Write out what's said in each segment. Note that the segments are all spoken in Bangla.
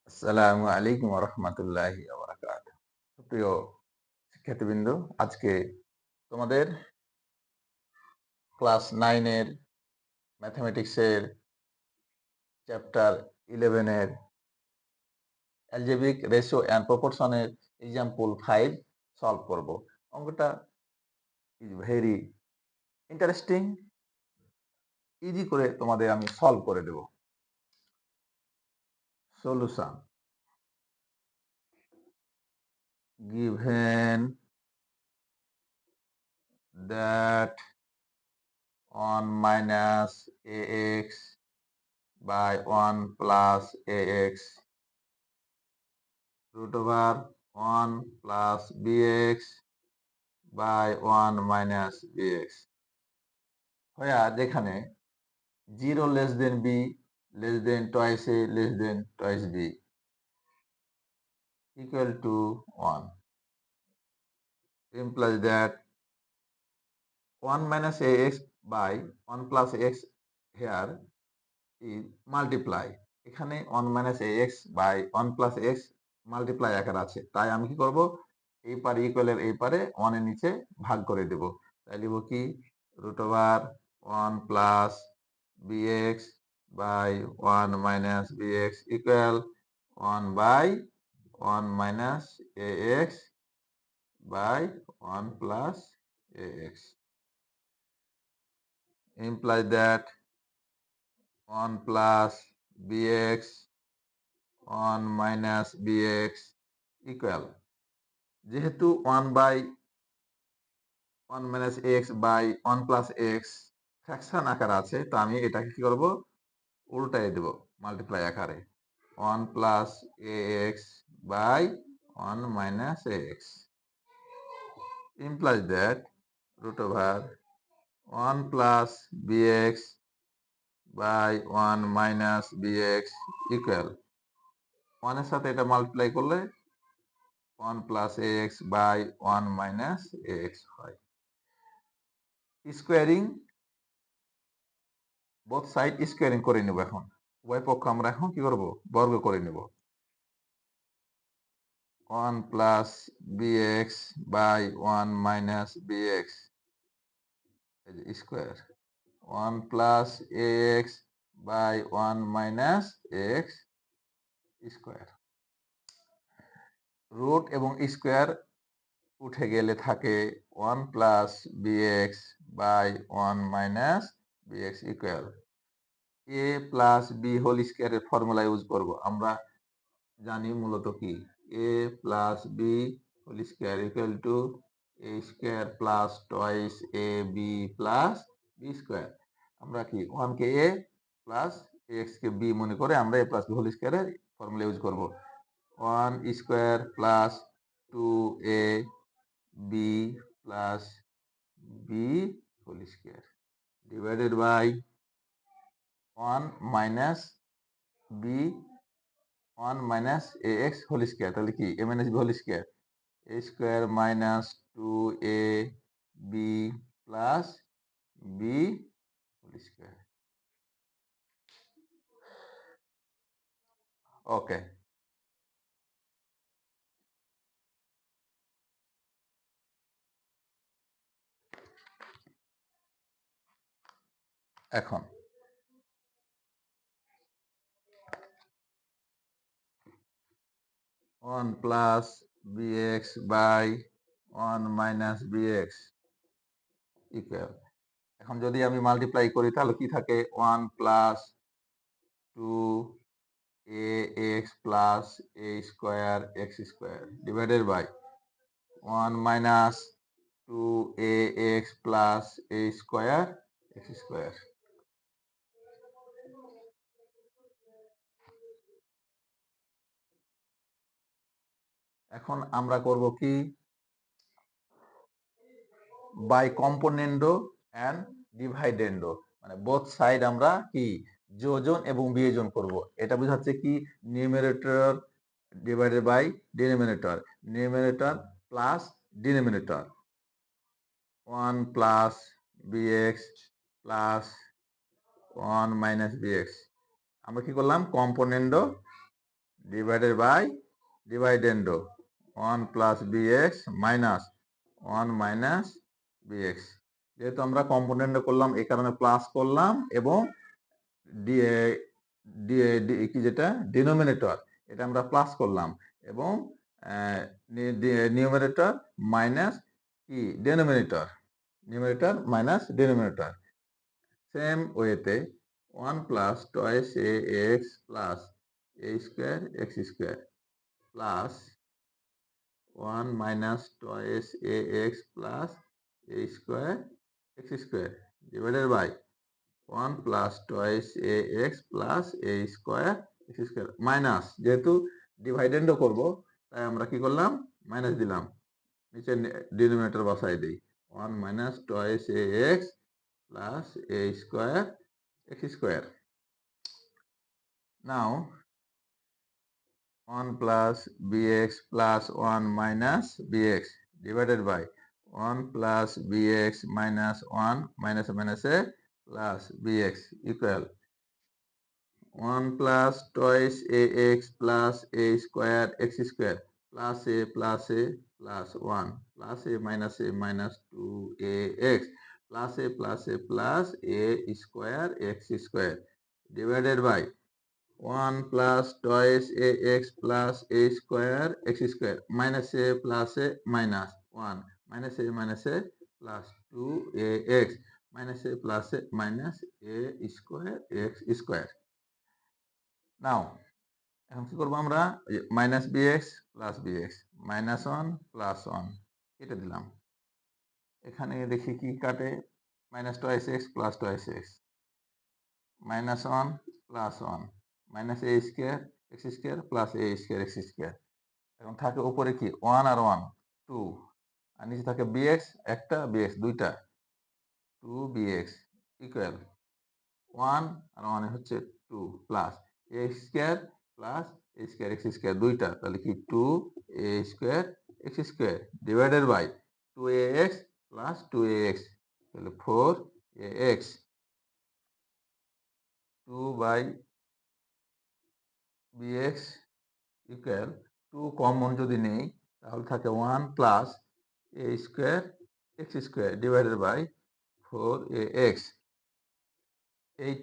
আসসালামু আলাইকুম রহমতুল্লাহি প্রিয় শিক্ষার্থীবৃন্দ, আজকে তোমাদের ক্লাস 9 এর ম্যাথমেটিক্সের চ্যাপ্টার 11 এর অ্যালজেব্রিক রেশিও অ্যান্ড প্রপোর্শনের এক্সাম্পল 5 সলভ করব। অঙ্কটা ইজ ভেরি ইন্টারেস্টিং, ইজি করে তোমাদের আমি সলভ করে দেব। Solution: given that 1 minus ax by 1 plus ax root over 1 plus bx by 1 minus bx, যেখানে 0 less than b less than twice a less than twice b equal to 1 implies that 1 minus ax by 1 plus x here is multiply। এখানে 1 minus ax by 1 plus x multiply আকার আছে, তাই আমি কি করব, এই পারে ইকুয়ালের এই পারে 1 এর নিচে ভাগ করে দেব। তাই লিখব কি, root over 1 plus bx by 1 minus bx equal 1 by 1 minus ax by 1 plus ax implies that 1 plus bx 1 minus bx equal, যেহেতু 1 by 1 minus x by 1 plus x fraction আকার আছে, তো আমি এটাকে কি করব, উল্টাই দেব মাল্টিপ্লাই আকারে। 1 plus x by 1 minus x implies that root over 1 plus bx by 1 minus bx equal 1 এর সাথে এটা মাল্টিপ্লাই করলে 1 plus ax by 1 minus ax হয়। স্কোয়ারিং, বোথ সাইড স্কোয়ারিং করে নেব। এখন উভয় পক্ষ আমরা এখন কি করব, বর্গ করে নেব। 1 plus bx by 1 minus bx square, 1 plus ax by 1 minus x square. Root এবং স্কোয়ার উঠে গেলে থাকে 1 plus bx by 1 minus bx equal a plus b whole স্কোয়ারের ফর্মুলা ইউজ করব। আমরা জানি মূলত কি, a plus b whole square equal to a square plus twice a b plus b square. আমরা কি 1 কে a প্লাস x কে b মনে করে আমরা a প্লাস b হোল স্কোয়ারের ফর্মুলা ইউজ করব। 1 square plus 2a b plus b whole square divided by 1 minus b 1 minus ax whole square. তাহলে কি a minus b whole square, a square minus 2ab plus b whole square. Okay, এখন 1 plus bx by 1 minus bx equal, এখন যদি আমি মাল্টিপ্লাই করি তাহলে কি থাকে, 1 plus 2ax plus a square x square divided by 1 minus 2ax plus a square x square. এখন আমরা করব কি, বাই কম্পোনেন্ডো অ্যান্ড ডিভাইডেন্ডো, মানে বোথ সাইড আমরা কি যোজন এবং বিয়োজন করব। এটা বোঝাচ্ছে কি, numerator divided by denominator, numerator plus denominator. 1 plus bx plus 1 minus bx আমরা কি করলাম, componendo divided by dividendo 1 plus b x minus 1 minus b x. যেহেতু আমরা কম্পোনেন্টে করলাম এই কারণে প্লাস করলাম, এবং কি যেটা ডিনোমিনেটর এটা আমরা প্লাস করলাম, এবং নিউমারেটর মাইনাস কি নিউমারেটর মাইনাস ডিনোমিনেটর। সেম ওয়েতে 1 plus twice a x plus a square x square plus 1 minus twice a x plus a square x square divided by 1 plus twice a x plus a square x square minus, যেহেতু ডিভাইডেন্ডও করব তাই আমরা কি করলাম মাইনাস দিলাম, নিচে ডিনোমিনেটর বসাই দিই 1 minus twice a x plus a square x square. Now 1 plus bx plus 1 minus bx divided by 1 plus bx minus 1 minus minus a plus bx equal 1 plus twice ax plus a square x square plus a plus 1 plus a minus 2ax plus a plus a square x square divided by 1 plus twice ax plus a square x square minus a minus 1 minus a plus 2ax minus a minus a square x square. Now এখন কি করবো আমরা, minus bx plus bx minus 1 plus 1 কেটে দিলাম। এখানে দেখি কি কাটে, minus twice x plus twice x minus 1 plus 1 minus a square x square plus a square x square. এখন থাকে উপরে কি 1 আর 1 2, আর নিচে থাকে bx একটা bx দুইটা 2 bx ইকুয়াল 1 আর 1 হচ্ছে 2 plus a square plus a square x square দুইটা, তাহলে কি 2 a square x square divided by 2 a x plus 2 a x, তাহলে 4 a x 2 by bx equal 2 common যদি নেই তাহলে থাকে 1 plus a square x square divided by 4 a x. এই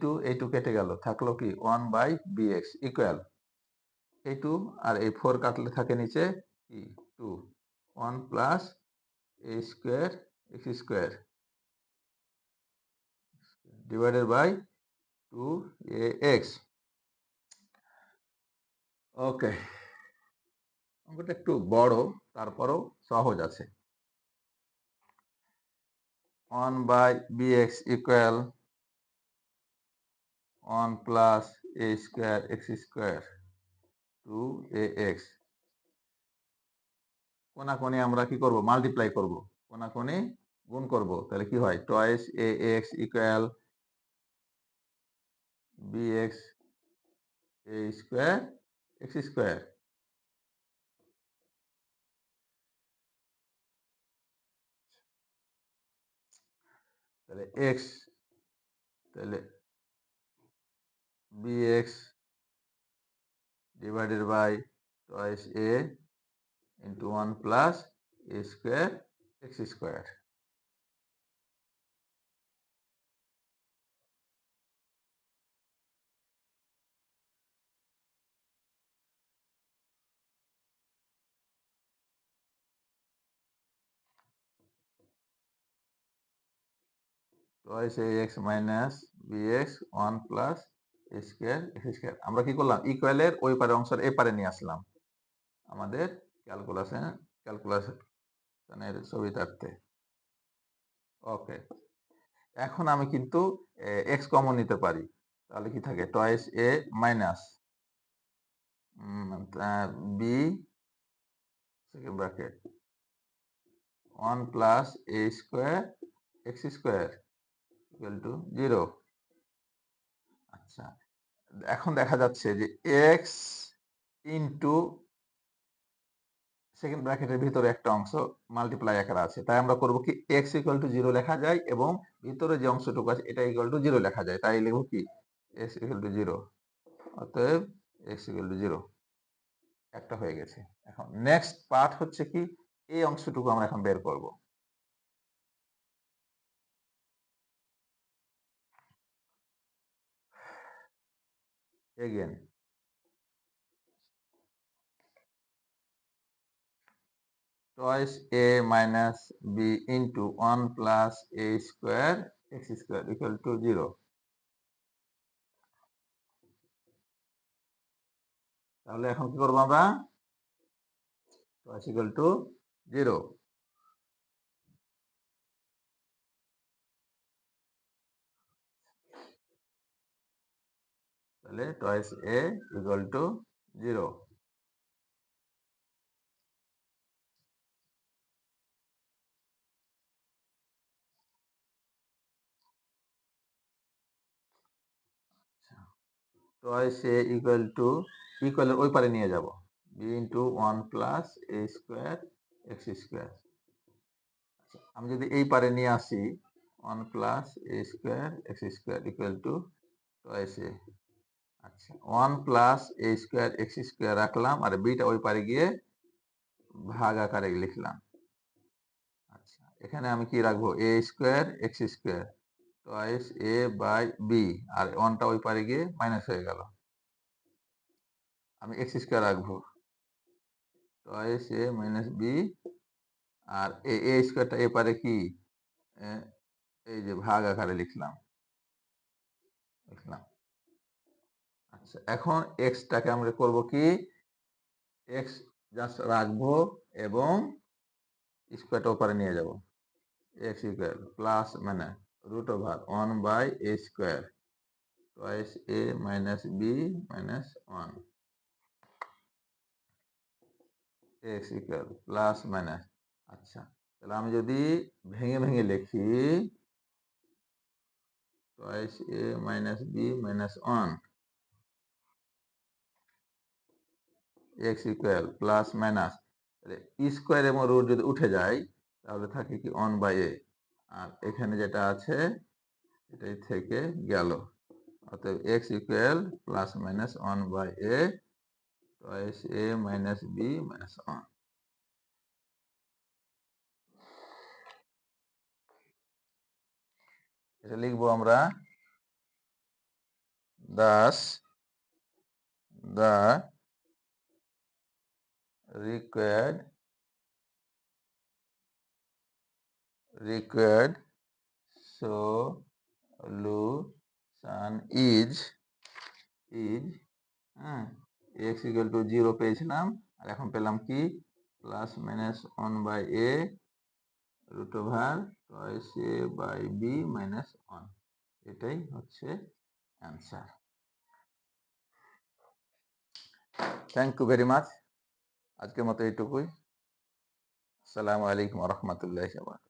টু কেটে গেল, থাকলো কি 1 বাই bx ইকুয়াল এই 2 আর এই 4 কাটলে থাকে নিচে কি 2 1 plus a square x square divided by 2 a x. Okay, অঙ্কটা একটু বড় তারপরও সহজ আছে। 1 by bx equal 1 plus a square x square 2 a x. কোনাকুনি আমরা কি করব, মাল্টিপ্লাই করব, কোনাকুনি গুণ করব, তাহলে কি হয় toys a x equal bx A square x square. তাহলে x, তাহলে bx divided by twice a into 1 plus a square x square. Twice ax minus bx 1 plus a square x square। আমরা কি করলাম, ইকুয়ালের ওই পারে অংশের এ পারে নিয়ে আসলাম আমাদের ক্যালকুলেশনের ছবিটাতে। ওকে, এখন আমি কিন্তু এক্স কমন নিতে পারি, তাহলে কি থাকে twice a minus b second bracket 1 plus a square x square equal to 0। আচ্ছা, এখন দেখা যাচ্ছে যে এক্স ইন্টু সেকেন্ড ব্র্যাকেটের ভিতরে একটা অংশ মাল্টিপ্লাই আকারে আছে, তাই আমরা করব কি এক্স ইকুয়াল টু 0 লেখা যায় এবং ভিতরে যে অংশটুকু আছে এটা ইকুয়াল টু 0 লেখা যায়, তাই লিখব কি এক্স ইকুয়াল টু 0, অতএব এক্স ইকুয়াল টু 0। একটা হয়ে গেছে। এখন নেক্সট পার্ট হচ্ছে কি, এই অংশটুকু আমরা এখন বের করব। Again twice a minus b into 1 plus a square x square equal to 0. তাহলে এখন কি করবো আমরা? twice equal to 0. তাহলে twice a equal to 0. twice a equal to equal এর ওই পারে নিয়ে যাব, b into 1 plus a square x square. আমি যদি এই পারে নিয়ে আসি 1 plus a square x square equal to twice a. আচ্ছা 1 plus a square x square রাখলাম আর বিটা ওই পারে গিয়ে ভাগ আকারে লিখলাম। আচ্ছা এখানে আমি কি রাখবো, a square x square twice a by b, আর 1টা ওই পারে গিয়ে মাইনাস হয়ে গেল। আমি x square রাখবো twice a minus b, R a স্কয়ারটা এ পারে কি এই যে ভাগ আকারে লিখলাম। আচ্ছা এখন এক্সটাকে আমরা করব কি, এক্স জাস্ট রাখবো এবং স্কয়ারটা ওপারে নিয়ে যাব, এক্স ইকুয়াল প্লাস মানে root over 1 by a square twice a minus b minus 1, x equal plus minus. আচ্ছা তাহলে আমি যদি ভেঙে ভেঙে লিখি twice a minus b minus 1 x equal plus minus, square এবং রুট যদি উঠে যায় তাহলে থাকে কি 1 বাই এ, আর এখানে যেটা আছে এটাই থেকে গেল। অতএব x equal plus minus 1 by a twice a minus b minus 1। এটা লিখবো আমরা Das the required solution is x equal to 0 পেয়েছিলাম, আর এখন পেলাম কি plus minus 1 by a root over twice a by b minus 1। এটাই হচ্ছে answer. Thank you very much. আজকের মতো এইটুকুই। আসসালামু আলাইকুম ওয়া রাহমাতুল্লাহি ওয়া বারাকাতুহু।